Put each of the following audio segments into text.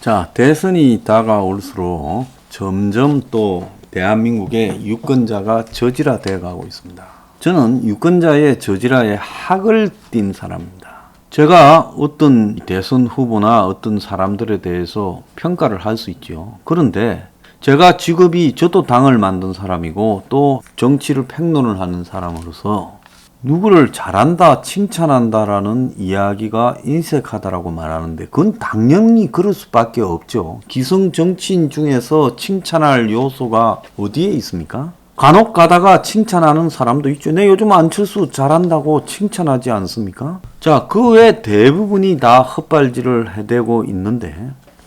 자, 대선이 다가올수록 점점 또 대한민국의 유권자가 저질화되어 가고 있습니다. 저는 유권자의 저질화에 학을 띈 사람입니다. 제가 어떤 대선 후보나 어떤 사람들에 대해서 평가를 할 수 있죠. 그런데 제가 직업이 저도 당을 만든 사람이고 또 정치를 평론을 하는 사람으로서 누구를 잘한다, 칭찬한다라는 이야기가 인색하다라고 말하는데 그건 당연히 그럴 수밖에 없죠. 기성 정치인 중에서 칭찬할 요소가 어디에 있습니까? 간혹 가다가 칭찬하는 사람도 있죠. 내 요즘 안철수 잘한다고 칭찬하지 않습니까? 자, 그 외 대부분이 다 헛발질을 해대고 있는데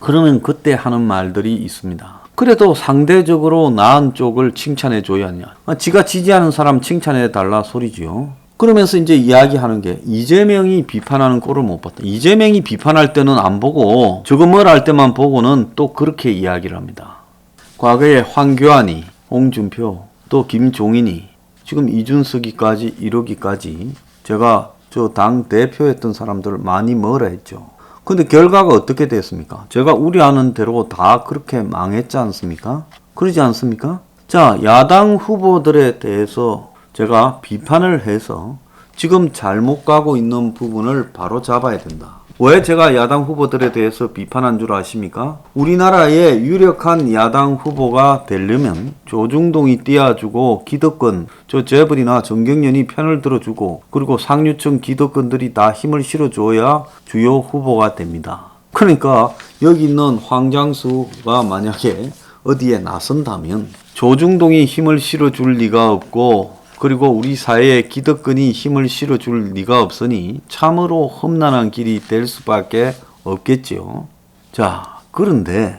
그러면 그때 하는 말들이 있습니다. 그래도 상대적으로 나은 쪽을 칭찬해 줘야 하냐. 지가 지지하는 사람 칭찬해 달라 소리지요. 그러면서 이제 이야기하는 게 이재명이 비판하는 꼴을 못 봤다. 이재명이 비판할 때는 안 보고 저거 뭘 할 때만 보고는 또 그렇게 이야기를 합니다. 과거에 황교안이, 홍준표, 또 김종인이 지금 이준석이까지 이러기까지 제가 저 당 대표했던 사람들 많이 뭐라 했죠. 근데 결과가 어떻게 됐습니까? 제가 우려하는 대로 다 그렇게 망했지 않습니까? 그러지 않습니까? 자, 야당 후보들에 대해서 제가 비판을 해서 지금 잘못 가고 있는 부분을 바로 잡아야 된다. 왜 제가 야당 후보들에 대해서 비판한 줄 아십니까? 우리나라의 유력한 야당 후보가 되려면 조중동이 띄워주고 기득권, 재벌이나 정경련이 편을 들어주고 그리고 상류층 기득권들이 다 힘을 실어줘야 주요 후보가 됩니다. 그러니까 여기 있는 황장수가 만약에 어디에 나선다면 조중동이 힘을 실어줄 리가 없고 그리고 우리 사회의 기득권이 힘을 실어줄 리가 없으니 참으로 험난한 길이 될 수밖에 없겠지요. 자, 그런데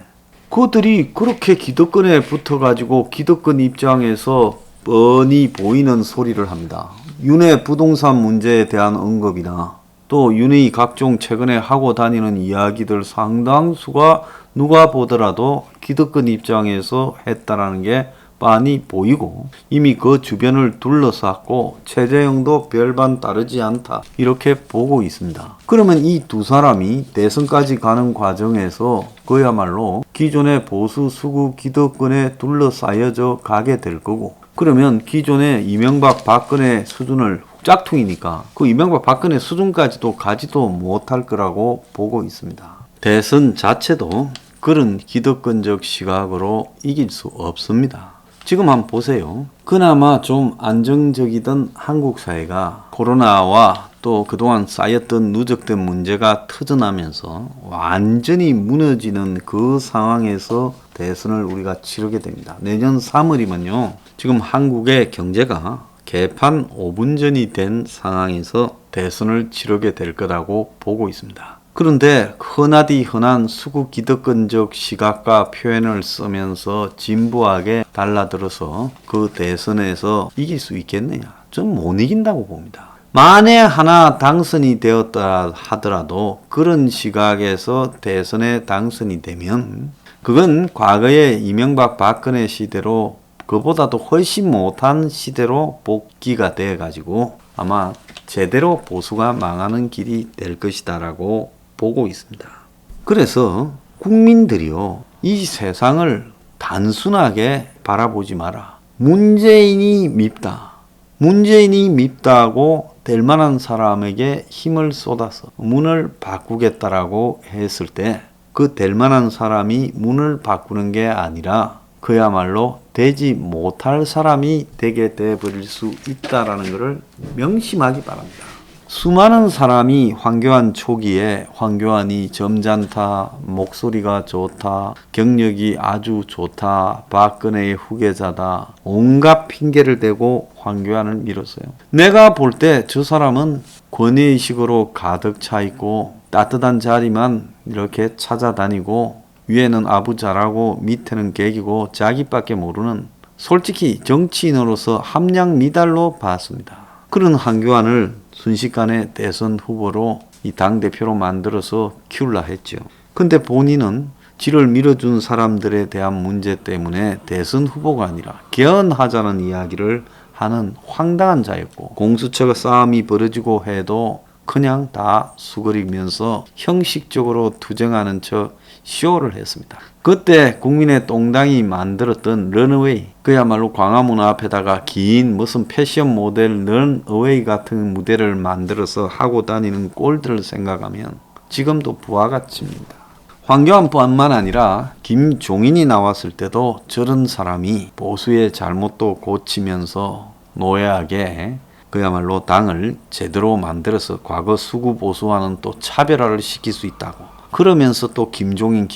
그들이 그렇게 기득권에 붙어가지고 기득권 입장에서 뻔히 보이는 소리를 합니다. 윤의 부동산 문제에 대한 언급이나 또 윤의 각종 최근에 하고 다니는 이야기들 상당수가 누가 보더라도 기득권 입장에서 했다라는 게 빤히 보이고 이미 그 주변을 둘러쌌고 최재형도 별반 다르지 않다 이렇게 보고 있습니다. 그러면 이 두 사람이 대선까지 가는 과정에서 그야말로 기존의 보수 수구 기득권에 둘러싸여져 가게 될 거고 그러면 기존의 이명박 박근혜 수준을 짝퉁이니까 그 이명박 박근혜 수준까지도 가지도 못할 거라고 보고 있습니다. 대선 자체도 그런 기득권적 시각으로 이길 수 없습니다. 지금 한번 보세요. 그나마 좀 안정적이던 한국 사회가 코로나와 또 그동안 쌓였던 누적된 문제가 터져나면서 완전히 무너지는 그 상황에서 대선을 우리가 치르게 됩니다. 내년 3월이면요. 지금 한국의 경제가 개판 5분 전이 된 상황에서 대선을 치르게 될 거라고 보고 있습니다. 그런데 흔하디 흔한 수구 기득권적 시각과 표현을 쓰면서 진부하게 달라들어서 그 대선에서 이길 수 있겠느냐? 전 못 이긴다고 봅니다. 만에 하나 당선이 되었다 하더라도 그런 시각에서 대선에 당선이 되면 그건 과거의 이명박 박근혜 시대로 그보다도 훨씬 못한 시대로 복귀가 돼가지고 아마 제대로 보수가 망하는 길이 될 것이다라고 보고 있습니다. 그래서 국민들이요, 이 세상을 단순하게 바라보지 마라. 문재인이 밉다. 문재인이 밉다고 될 만한 사람에게 힘을 쏟아서 문을 바꾸겠다라고 했을 때 그 될 만한 사람이 문을 바꾸는 게 아니라 그야말로 되지 못할 사람이 되게 돼버릴 수 있다라는 것을 명심하기 바랍니다. 수많은 사람이 황교안 초기에 황교안이 점잖다, 목소리가 좋다, 경력이 아주 좋다, 박근혜의 후계자다, 온갖 핑계를 대고 황교안을 밀었어요. 내가 볼 때 저 사람은 권위의식으로 가득 차 있고 따뜻한 자리만 이렇게 찾아다니고 위에는 아부 잘하고 밑에는 개기고 자기밖에 모르는 솔직히 정치인으로서 함량 미달로 봤습니다. 그런 황교안을 순식간에 대선 후보로 이 당대표로 만들어서 키울라 했죠. 근데 본인은 지를 밀어준 사람들에 대한 문제 때문에 대선 후보가 아니라 개헌하자는 이야기를 하는 황당한 자였고 공수처가 싸움이 벌어지고 해도 그냥 다 수그리면서 형식적으로 투쟁하는 척 쇼를 했습니다. 그때 국민의동당이 만들었던 런어웨이, 그야말로 광화문 앞에다가 긴 무슨 패션 모델 런어웨이 같은 무대를 만들어서 하고 다니는 꼴들을 생각하면 지금도 부하가치입니다. 황교안뿐만 아니라 김종인이 나왔을 때도 저런 사람이 보수의 잘못도 고치면서 노예하게 그야말로 당을 제대로 만들어서 과거 수구 보수와는 또 차별화를 시킬 수 있다고 그러면서 또 김종인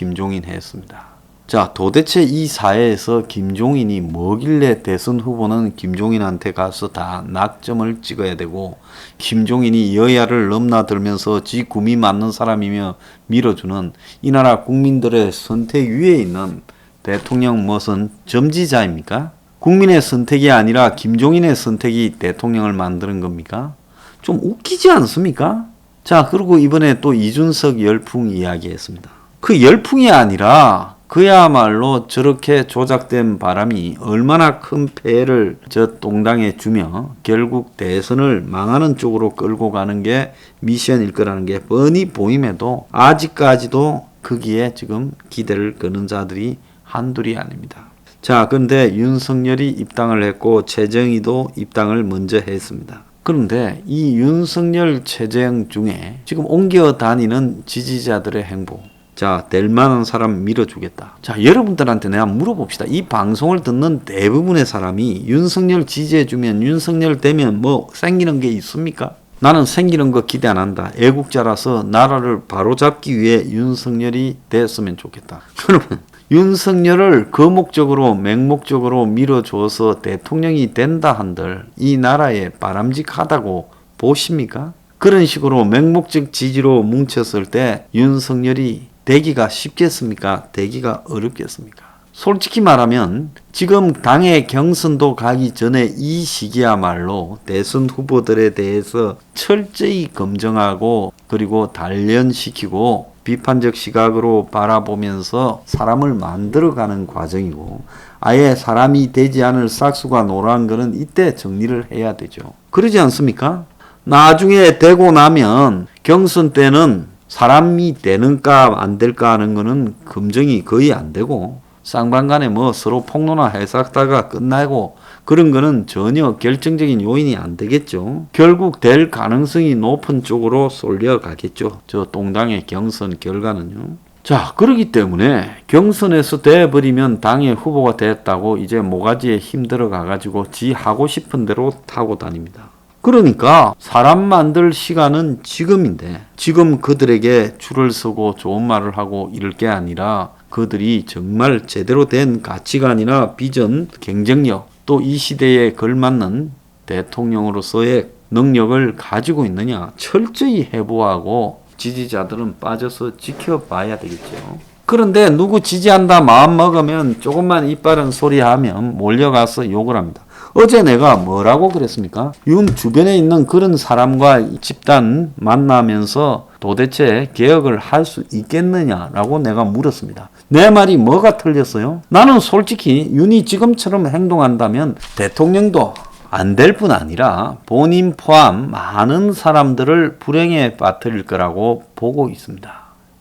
했습니다. 자, 도대체 이 사회에서 김종인이 뭐길래 대선 후보는 김종인한테 가서 다 낙점을 찍어야 되고 김종인이 여야를 넘나들면서 지 구미 맞는 사람이며 밀어주는 이 나라 국민들의 선택 위에 있는 대통령 무슨 점지자입니까? 국민의 선택이 아니라 김종인의 선택이 대통령을 만드는 겁니까? 좀 웃기지 않습니까? 자, 그리고 이번에 또 이준석 열풍 이야기했습니다. 그 열풍이 아니라 그야말로 저렇게 조작된 바람이 얼마나 큰 폐해를 저 동당에 주며 결국 대선을 망하는 쪽으로 끌고 가는 게 미션일 거라는 게 뻔히 보임에도 아직까지도 거기에 지금 기대를 거는 자들이 한둘이 아닙니다. 자, 그런데 윤석열이 입당을 했고 최재형이도 입당을 먼저 했습니다. 그런데 이 윤석열 최재형 중에 지금 옮겨 다니는 지지자들의 행보, 자, 될 만한 사람 밀어주겠다. 자, 여러분들한테 내가 물어봅시다. 이 방송을 듣는 대부분의 사람이 윤석열 지지해주면 윤석열 되면 뭐 생기는 게 있습니까? 나는 생기는 거 기대 안 한다. 애국자라서 나라를 바로잡기 위해 윤석열이 됐으면 좋겠다. 여러분, 윤석열을 거목적으로 맹목적으로 밀어줘서 대통령이 된다 한들 이 나라에 바람직하다고 보십니까? 그런 식으로 맹목적 지지로 뭉쳤을 때 윤석열이 되기가 쉽겠습니까? 되기가 어렵겠습니까? 솔직히 말하면 지금 당의 경선도 가기 전에 이 시기야말로 대선 후보들에 대해서 철저히 검증하고 그리고 단련시키고 비판적 시각으로 바라보면서 사람을 만들어가는 과정이고 아예 사람이 되지 않을 싹수가 노란 거는 이때 정리를 해야 되죠. 그러지 않습니까? 나중에 되고 나면 경선 때는 사람이 되는가 안 될까 하는 거는 검증이 거의 안 되고 쌍방간에 뭐 서로 폭로나 해석다가 끝나고 그런 거는 전혀 결정적인 요인이 안 되겠죠. 결국 될 가능성이 높은 쪽으로 쏠려가겠죠. 저 동당의 경선 결과는요. 자, 그렇기 때문에 경선에서 돼버리면 당의 후보가 됐다고 이제 모가지에 힘들어 가가지고 지 하고 싶은 대로 타고 다닙니다. 그러니까 사람 만들 시간은 지금인데 지금 그들에게 줄을 서고 좋은 말을 하고 이럴 게 아니라 그들이 정말 제대로 된 가치관이나 비전, 경쟁력 또 이 시대에 걸맞는 대통령으로서의 능력을 가지고 있느냐 철저히 해부하고 지지자들은 빠져서 지켜봐야 되겠죠. 그런데 누구 지지한다 마음 먹으면 조금만 이빠른 소리 하면 몰려가서 욕을 합니다. 어제 내가 뭐라고 그랬습니까? 윤 주변에 있는 그런 사람과 집단 만나면서 도대체 개혁을 할 수 있겠느냐라고 내가 물었습니다. 내 말이 뭐가 틀렸어요? 나는 솔직히 윤이 지금처럼 행동한다면 대통령도 안 될 뿐 아니라 본인 포함 많은 사람들을 불행에 빠뜨릴 거라고 보고 있습니다.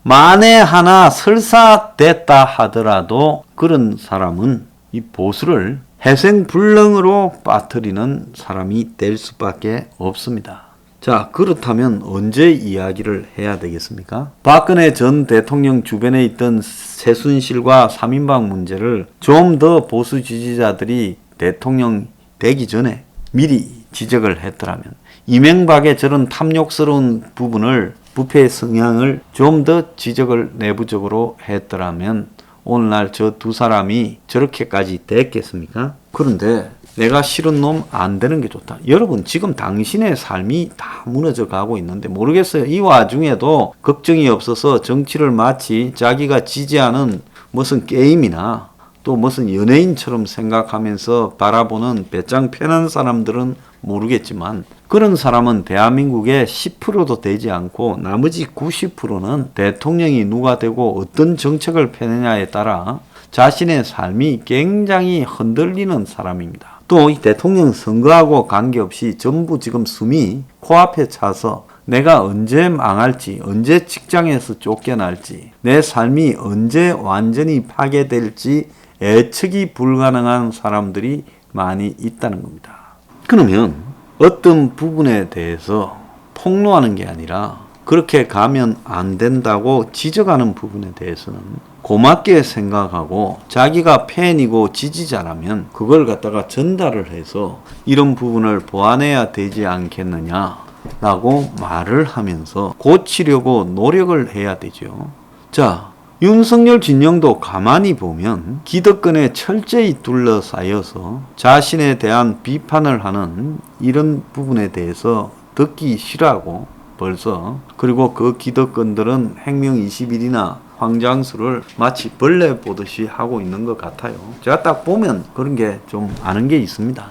만에 하나 설사 됐다 하더라도 그런 사람은 이 보수를 회생불능으로 빠뜨리는 사람이 될 수밖에 없습니다. 자, 그렇다면 언제 이야기를 해야 되겠습니까? 박근혜 전 대통령 주변에 있던 최순실과 3인방 문제를 좀 더 보수 지지자들이 대통령 되기 전에 미리 지적을 했더라면 이명박의 저런 탐욕스러운 부분을 부패 성향을 좀 더 지적을 내부적으로 했더라면 오늘날 저 두 사람이 저렇게까지 됐겠습니까? 그런데 내가 싫은 놈 안 되는 게 좋다. 여러분 지금 당신의 삶이 다 무너져 가고 있는데 모르겠어요. 이 와중에도 걱정이 없어서 정치를 마치 자기가 지지하는 무슨 게임이나 또 무슨 연예인처럼 생각하면서 바라보는 배짱 편한 사람들은 모르겠지만 그런 사람은 대한민국의 10%도 되지 않고 나머지 90%는 대통령이 누가 되고 어떤 정책을 펴느냐에 따라 자신의 삶이 굉장히 흔들리는 사람입니다. 또 이 대통령 선거하고 관계없이 전부 지금 숨이 코앞에 차서 내가 언제 망할지, 언제 직장에서 쫓겨날지, 내 삶이 언제 완전히 파괴될지 예측이 불가능한 사람들이 많이 있다는 겁니다. 그러면 어떤 부분에 대해서 폭로하는 게 아니라 그렇게 가면 안 된다고 지적하는 부분에 대해서는 고맙게 생각하고 자기가 팬이고 지지자라면 그걸 갖다가 전달을 해서 이런 부분을 보완해야 되지 않겠느냐 라고 말을 하면서 고치려고 노력을 해야 되죠. 자, 윤석열 진영도 가만히 보면 기득권에 철저히 둘러싸여서 자신에 대한 비판을 하는 이런 부분에 대해서 듣기 싫어하고 벌써, 그리고 그 기득권들은 행명 20일이나 황장수를 마치 벌레 보듯이 하고 있는 것 같아요. 제가 딱 보면 그런 게 좀 아는 게 있습니다.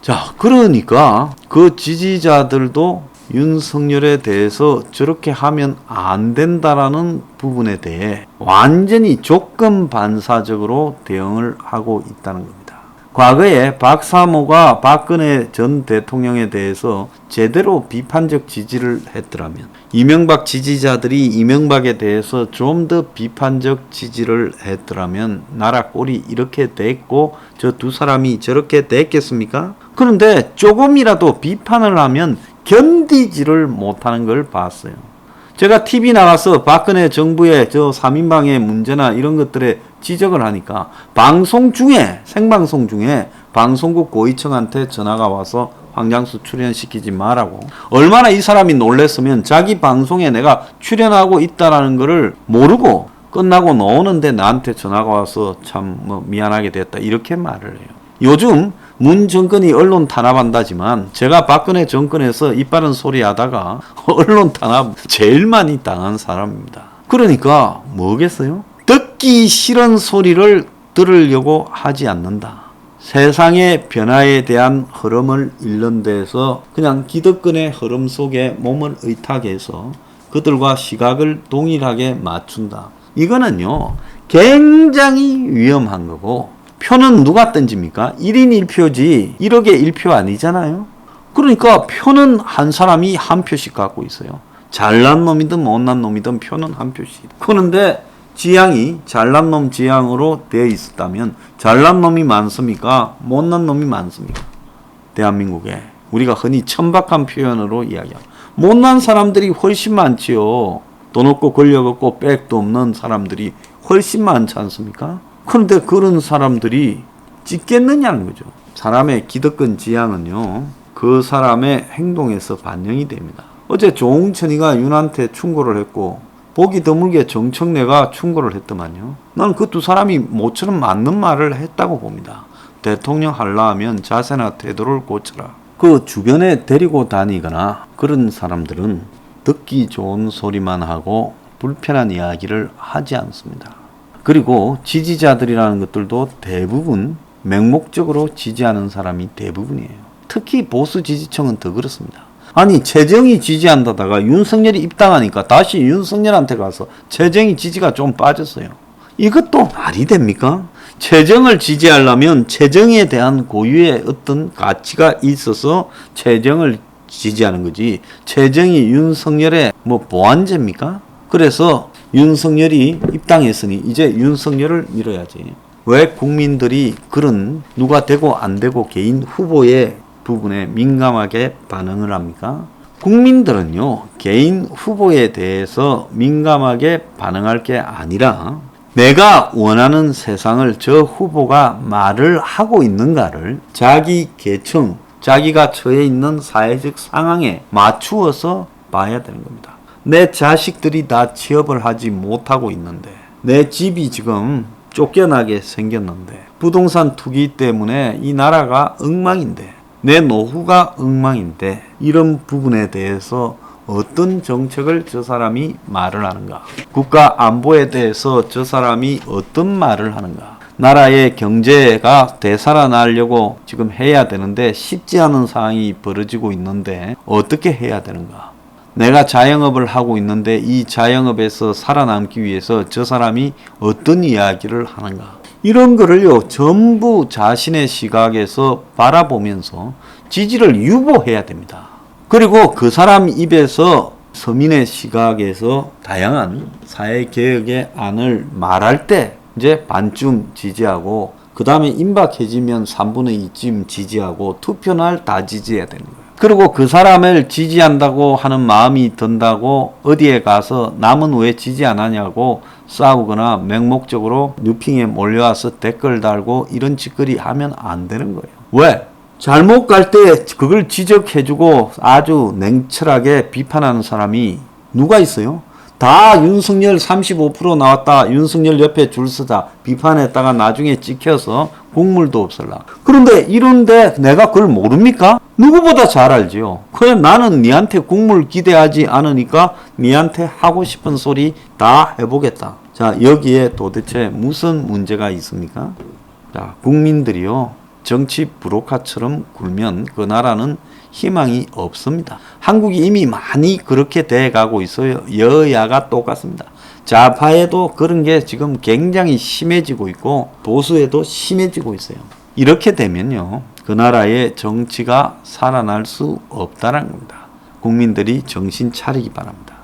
자, 그러니까 그 지지자들도 윤석열에 대해서 저렇게 하면 안 된다라는 부분에 대해 완전히 조건 반사적으로 대응을 하고 있다는 겁니다. 과거에 박사모가 박근혜 전 대통령에 대해서 제대로 비판적 지지를 했더라면, 이명박 지지자들이 이명박에 대해서 좀 더 비판적 지지를 했더라면 나라 꼴이 이렇게 됐고 저 두 사람이 저렇게 됐겠습니까? 그런데 조금이라도 비판을 하면 견디지를 못하는 걸 봤어요. 제가 TV 나가서 박근혜 정부의 저 3인방의 문제나 이런 것들에 지적을 하니까 방송 중에, 생방송 중에 방송국 고위층한테 전화가 와서 황장수 출연시키지 말라고. 얼마나 이 사람이 놀랬으면 자기 방송에 내가 출연하고 있다는 거를 모르고 끝나고 나오는데 나한테 전화가 와서 참 미안하게 됐다 이렇게 말을 해요. 요즘 문 정권이 언론 탄압한다지만 제가 박근혜 정권에서 이빠른 소리 하다가 언론 탄압 제일 많이 당한 사람입니다. 그러니까 뭐겠어요? 듣기 싫은 소리를 들으려고 하지 않는다. 세상의 변화에 대한 흐름을 읽는 데서 그냥 기득권의 흐름 속에 몸을 의탁해서 그들과 시각을 동일하게 맞춘다. 이거는요 굉장히 위험한 거고, 표는 누가 던집니까? 1인 1표지 1억에 1표 아니잖아요. 그러니까 표는 한 사람이 한 표씩 갖고 있어요. 잘난 놈이든 못난 놈이든 표는 한 표씩. 그런데 지향이 잘난 놈 지향으로 되어 있었다면 잘난 놈이 많습니까? 못난 놈이 많습니까? 대한민국에 우리가 흔히 천박한 표현으로 이야기합니다. 못난 사람들이 훨씬 많지요. 돈 없고 권력 없고 백도 없는 사람들이 훨씬 많지 않습니까? 그런데 그런 사람들이 찍겠느냐는 거죠. 사람의 기득권 지향은요, 그 사람의 행동에서 반영이 됩니다. 어제 조홍천이가 윤한테 충고를 했고 보기 드물게 정청래가 충고를 했더만요. 난 그 두 사람이 모처럼 맞는 말을 했다고 봅니다. 대통령 하려면 자세나 태도를 고쳐라. 그 주변에 데리고 다니거나 그런 사람들은 듣기 좋은 소리만 하고 불편한 이야기를 하지 않습니다. 그리고 지지자들이라는 것들도 대부분 맹목적으로 지지하는 사람이 대부분이에요. 특히 보수 지지층은 더 그렇습니다. 아니 최정이 지지한다다가 윤석열이 입당하니까 다시 윤석열한테 가서 최정이 지지가 좀 빠졌어요. 이것도 말이 됩니까? 최정을 지지하려면 최정에 대한 고유의 어떤 가치가 있어서 최정을 지지하는 거지, 최정이 윤석열의 보완제입니까? 그래서 윤석열이 입당했으니 이제 윤석열을 밀어야지. 왜 국민들이 그런 누가 되고 안 되고 개인 후보의 부분에 민감하게 반응을 합니까? 국민들은요, 개인 후보에 대해서 민감하게 반응할 게 아니라 내가 원하는 세상을 저 후보가 말을 하고 있는가를 자기 계층, 자기가 처해 있는 사회적 상황에 맞추어서 봐야 되는 겁니다. 내 자식들이 다 취업을 하지 못하고 있는데, 내 집이 지금 쫓겨나게 생겼는데, 부동산 투기 때문에 이 나라가 엉망인데, 내 노후가 엉망인데, 이런 부분에 대해서 어떤 정책을 저 사람이 말을 하는가? 국가 안보에 대해서 저 사람이 어떤 말을 하는가? 나라의 경제가 되살아나려고 지금 해야 되는데 쉽지 않은 상황이 벌어지고 있는데 어떻게 해야 되는가? 내가 자영업을 하고 있는데 이 자영업에서 살아남기 위해서 저 사람이 어떤 이야기를 하는가? 이런 거를요 전부 자신의 시각에서 바라보면서 지지를 유보해야 됩니다. 그리고 그 사람 입에서 서민의 시각에서 다양한 사회개혁의 안을 말할 때 이제 반쯤 지지하고 그 다음에 임박해지면 3분의 2쯤 지지하고 투표날 다 지지해야 되는 거예요. 그리고 그 사람을 지지한다고 하는 마음이 든다고 어디에 가서 남은 왜 지지 안 하냐고 싸우거나 맹목적으로 뉴핑에 몰려와서 댓글 달고 이런 짓거리 하면 안 되는 거예요. 왜? 잘못 갈 때 그걸 지적해주고 아주 냉철하게 비판하는 사람이 누가 있어요? 다 윤석열 35% 나왔다. 윤석열 옆에 줄 서다. 비판했다가 나중에 찍혀서 국물도 없을라. 그런데 이런데 내가 그걸 모릅니까? 누구보다 잘 알지요. 그냥 나는 니한테 국물 기대하지 않으니까 니한테 하고 싶은 소리 다 해보겠다. 자, 여기에 도대체 무슨 문제가 있습니까? 자, 국민들이요. 정치 브로카처럼 굴면 그 나라는 희망이 없습니다. 한국이 이미 많이 그렇게 돼가고 있어요. 여야가 똑같습니다. 좌파에도 그런 게 지금 굉장히 심해지고 있고 보수에도 심해지고 있어요. 이렇게 되면요. 그 나라의 정치가 살아날 수 없다는 겁니다. 국민들이 정신 차리기 바랍니다.